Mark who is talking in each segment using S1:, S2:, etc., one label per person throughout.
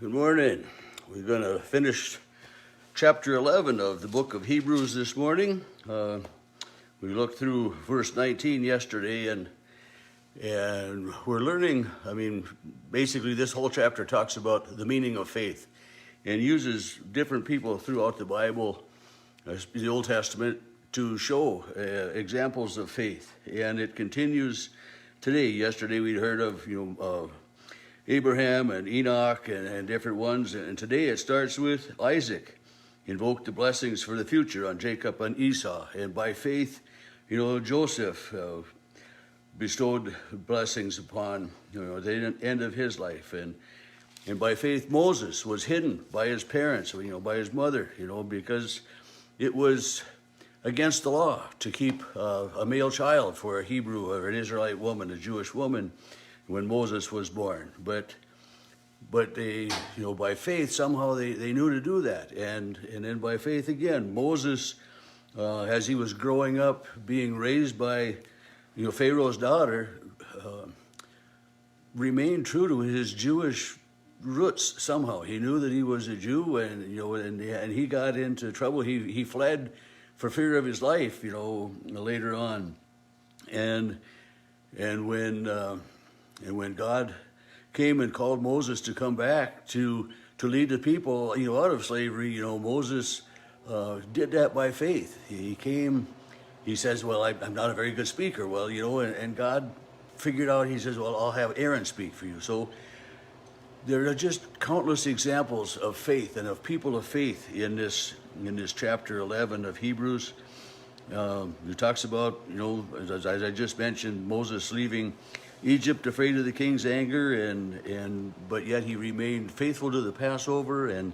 S1: Good morning. We're going to finish chapter 11 of the book of Hebrews this morning. We looked through verse 19 yesterday, and we're learning, basically this whole chapter talks about the meaning of faith and uses different people throughout the Bible, the Old Testament, to show examples of faith. And it continues today. Yesterday we heard of, Abraham and Enoch and different ones. And today it starts with Isaac, invoked the blessings for the future on Jacob and Esau. And by faith, Joseph bestowed blessings upon, the end of his life. And by faith, Moses was hidden by his parents, by his mother, because it was against the law to keep a male child for a Hebrew or an Israelite woman, a Jewish woman, when Moses was born. But they, by faith, somehow they knew to do that. And then by faith again, Moses, as he was growing up, being raised by, Pharaoh's daughter, remained true to his Jewish roots somehow. He knew that he was a Jew, and he got into trouble. He fled for fear of his life, later on. And when God came and called Moses to come back to lead the people, out of slavery, Moses did that by faith. He came, he says, well, I'm not a very good speaker. Well, and God figured out, he says, well, I'll have Aaron speak for you. So there are just countless examples of faith and of people of faith in this chapter 11 of Hebrews. It talks about, as I just mentioned, Moses leaving Egypt afraid of the king's anger, but yet he remained faithful to the Passover and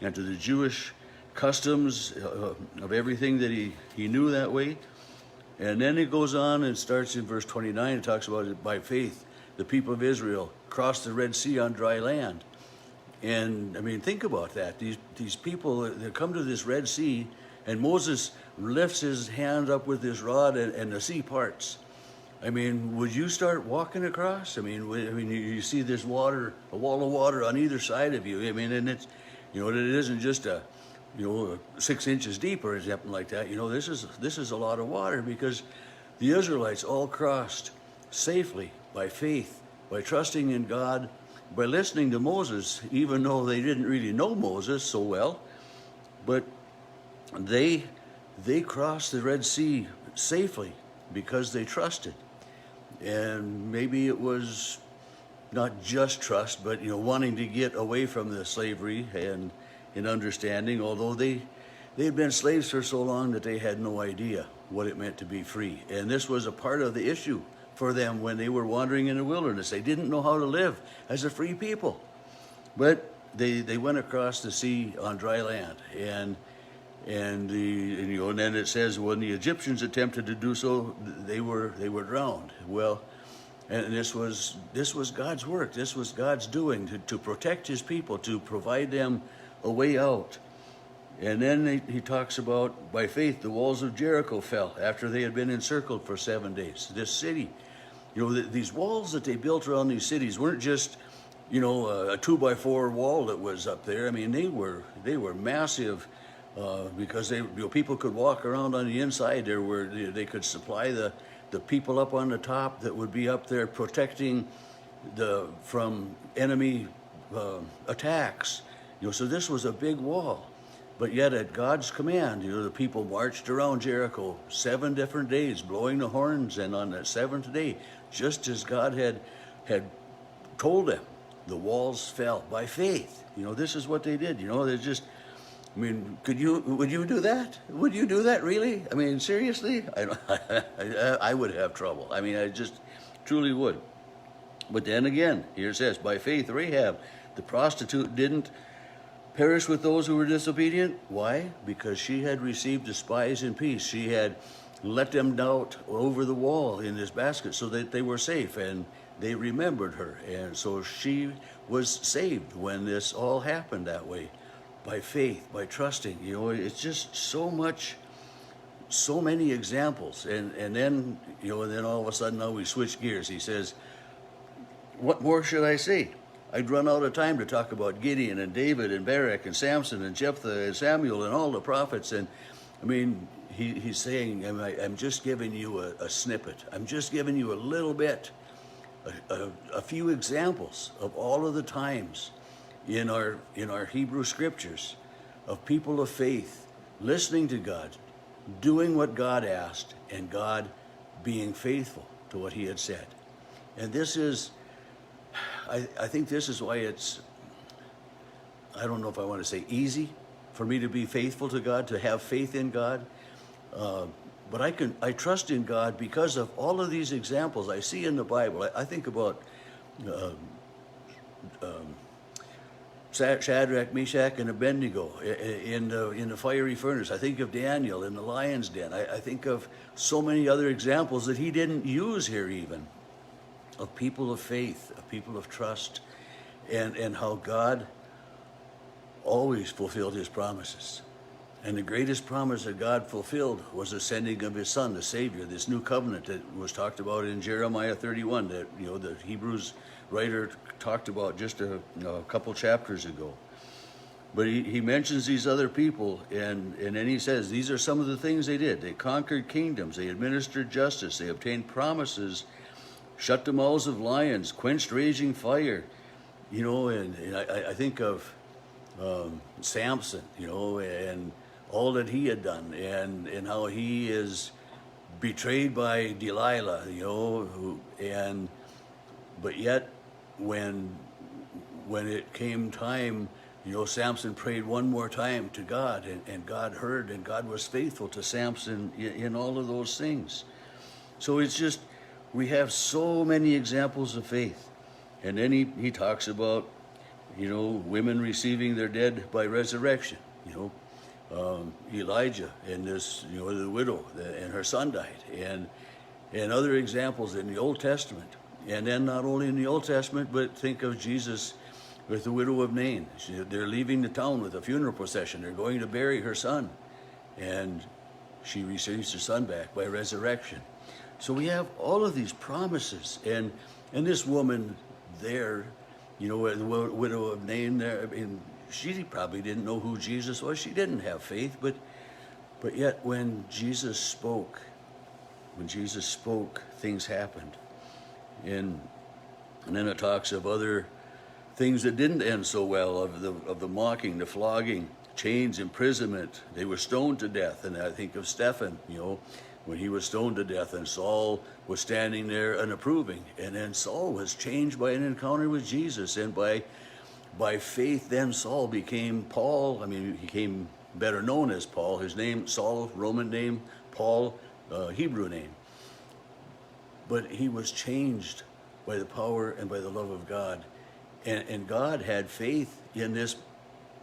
S1: to the Jewish customs of everything that he knew that way. And then it goes on and starts in verse 29. It talks about it by faith. The people of Israel crossed the Red Sea on dry land. And think about that. These people, they come to this Red Sea, and Moses lifts his hand up with his rod, and the sea parts. Would you start walking across? You see this water, a wall of water on either side of you. And it's, it isn't just 6 inches deep or something like that. This is a lot of water, because the Israelites all crossed safely by faith, by trusting in God, by listening to Moses, even though they didn't really know Moses so well. But they crossed the Red Sea safely because they trusted. And maybe it was not just trust, but wanting to get away from the slavery and understanding, although they had been slaves for so long that they had no idea what it meant to be free. And this was a part of the issue for them when they were wandering in the wilderness. They didn't know how to live as a free people. But they went across the sea on dry land. And then it says when the Egyptians attempted to do so, they were drowned. Well, and this was God's work. This was God's doing to protect his people, to provide them a way out. And then he talks about, by faith, the walls of Jericho fell after they had been encircled for 7 days. This city, these walls that they built around these cities weren't just, a 2x4 wall that was up there. They were massive. Because people could walk around on the inside. They could supply the people up on the top that would be up there protecting from enemy attacks. So this was a big wall. But yet at God's command, the people marched around Jericho 7 different days, blowing the horns, and on that 7th day, just as God had told them, the walls fell by faith. This is what they did. They just. Would you do that? Would you do that, really? Seriously? I would have trouble. I just truly would. But then again, here it says, by faith, Rahab, the prostitute, didn't perish with those who were disobedient. Why? Because she had received the spies in peace. She had let them out over the wall in this basket so that they were safe, and they remembered her. And so she was saved when this all happened that way. By faith, by trusting, it's just so many examples. And then, and then all of a sudden now we switch gears. He says, what more should I say? I'd run out of time to talk about Gideon and David and Barak and Samson and Jephthah and Samuel and all the prophets. And I mean, he's saying, I'm just giving you a snippet. I'm just giving you a little bit, a few examples of all of the times in our Hebrew scriptures of people of faith listening to God, doing what God asked, and God being faithful to what he had said. And this is, I think this is why it's, I don't know if I want to say easy for me to be faithful to God, to have faith in God. But I trust in God because of all of these examples I see in the Bible. I think about Shadrach, Meshach, and Abednego in the fiery furnace. I think of Daniel in the lion's den. I think of so many other examples that he didn't use here even, of people of faith, of people of trust, and how God always fulfilled his promises. And the greatest promise that God fulfilled was the sending of his son, the Savior, this new covenant that was talked about in Jeremiah 31 that, the Hebrews writer talked about just a couple chapters ago. But he mentions these other people, and then he says, these are some of the things they did. They conquered kingdoms, they administered justice, they obtained promises, shut the mouths of lions, quenched raging fire. And I think of Samson, and all that he had done, and how he is betrayed by Delilah, but yet when it came time, Samson prayed one more time to God, and God heard, and God was faithful to Samson in all of those things. So it's just, we have so many examples of faith. And then he talks about, women receiving their dead by resurrection, Elijah and this, the widow and her son died, and other examples in the Old Testament. And then not only in the Old Testament, but think of Jesus with the widow of Nain. They're leaving the town with a funeral procession. They're going to bury her son, and she receives her son back by resurrection. So we have all of these promises, and this woman there, the widow of Nain there, she probably didn't know who Jesus was. She didn't have faith, but yet when Jesus spoke, things happened. And then it talks of other things that didn't end so well, of the mocking, the flogging, chains, imprisonment. They were stoned to death. And I think of Stephen, when he was stoned to death, and Saul was standing there unapproving. And then Saul was changed by an encounter with Jesus, and by faith, then Saul became Paul. He became better known as Paul. His name, Saul, Roman name, Paul, Hebrew name. But he was changed by the power and by the love of God. And God had faith in this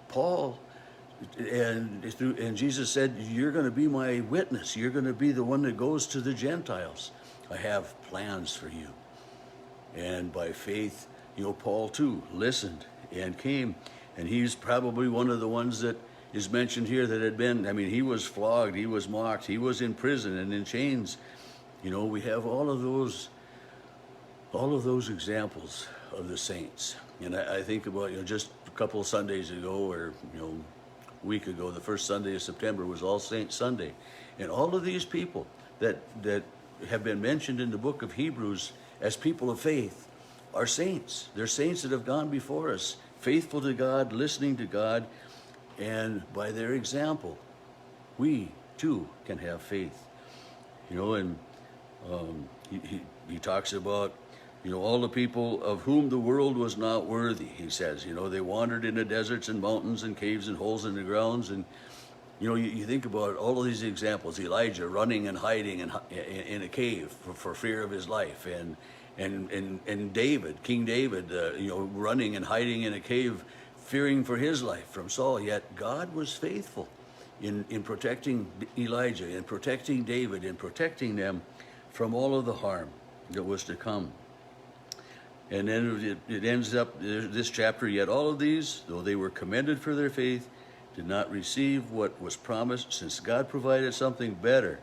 S1: Paul. And Jesus said, you're going to be my witness. You're going to be the one that goes to the Gentiles. I have plans for you. And by faith, Paul too listened and came, and he's probably one of the ones that is mentioned here that had been, he was flogged, he was mocked, he was in prison and in chains. We have all of those examples of the saints. And I think about, just a couple of Sundays ago, or a week ago, the first Sunday of September was All Saints Sunday, and all of these people that have been mentioned in the book of Hebrews as people of faith are saints. They're saints that have gone before us, faithful to God, listening to God, and by their example, we too can have faith. And he talks about, all the people of whom the world was not worthy, he says. They wandered in the deserts and mountains and caves and holes in the grounds. And, you think about all of these examples, Elijah running and hiding in a cave for fear of his life, and David, King David, running and hiding in a cave, fearing for his life from Saul. Yet God was faithful in protecting Elijah, in protecting David, in protecting them from all of the harm that was to come. And then it ends up, this chapter, yet all of these, though they were commended for their faith, did not receive what was promised, since God provided something better,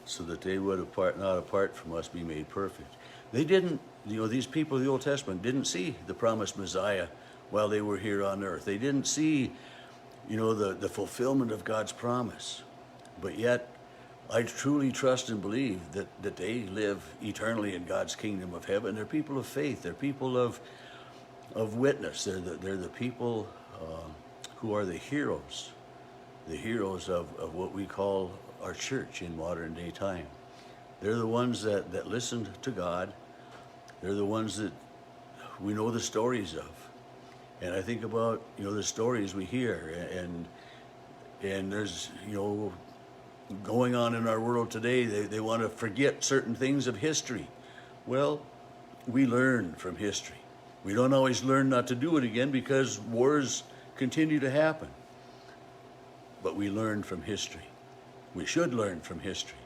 S1: so that they would, not apart from us, be made perfect. They didn't these people of the Old Testament didn't see the promised Messiah while they were here on earth. They didn't see, the fulfillment of God's promise. But yet, I truly trust and believe that they live eternally in God's kingdom of heaven. They're people of faith. They're people of witness. They're the people who are the heroes of what we call our church in modern day time. They're the ones that listened to God. They're the ones that we know the stories of. And I think about, the stories we hear, and there's, going on in our world today, they want to forget certain things of history. Well, we learn from history. We don't always learn not to do it again because wars continue to happen. But we learn from history. We should learn from history.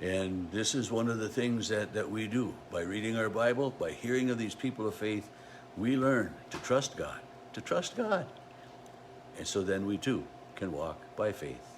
S1: And this is one of the things that we do. By reading our Bible, by hearing of these people of faith, we learn to trust God, And so then we too can walk by faith.